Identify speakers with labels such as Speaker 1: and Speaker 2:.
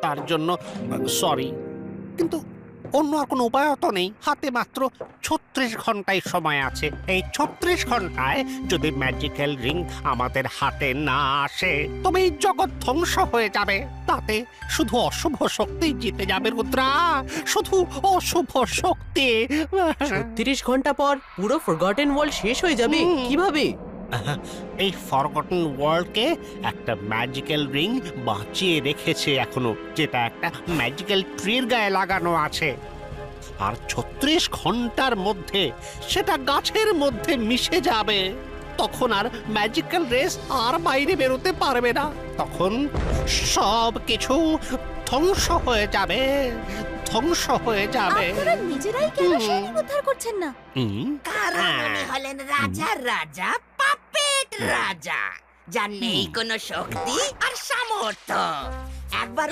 Speaker 1: তার জন্য সরি, কিন্তু অন্য আর কোনো উপায় তো নেই। হাতে মাত্র ৩৬ ঘন্টাই সময় আছে। এই ৩৬ ঘন্টায় যদি ম্যাজিক্যাল রিং আমাদের হাতে না আসে, তবে এই জগৎ ধ্বংস হয়ে যাবে। তাতে শুধু অশুভ শক্তি জিতে যাবে রুদ্রা, শুধু অশুভ শক্তি।
Speaker 2: ৩৬ ঘন্টা পর পুরো ফরগটেন ওয়ার্ল্ড শেষ হয়ে যাবে কিভাবে?
Speaker 1: এই ফরগটন ওয়ার্ল্ডকে একটা ম্যাজিক্যাল রিং বাঁচিয়ে রেখেছে এখনো, যেটা একটা ম্যাজিক্যাল ট্রির গায়ে লাগানো আছে। আর ৩৬ ঘন্টার মধ্যে সেটা গাছের মধ্যে মিশে যাবে। তখন আর ম্যাজিক্যাল রেস আর বাইরে বেরোতে পারবে না। তখন সব কিছু ধ্বংস হয়ে যাবে, ধ্বংস হয়ে যাবে।
Speaker 3: আপনারা নিজেরাই কেন সেই উদ্ধার করছেন না?
Speaker 4: কারণ উনি হলেন রাজার রাজা, পাপেট রাজা, যার নেই কোনো শক্তি আর সামর্থ্য। একবার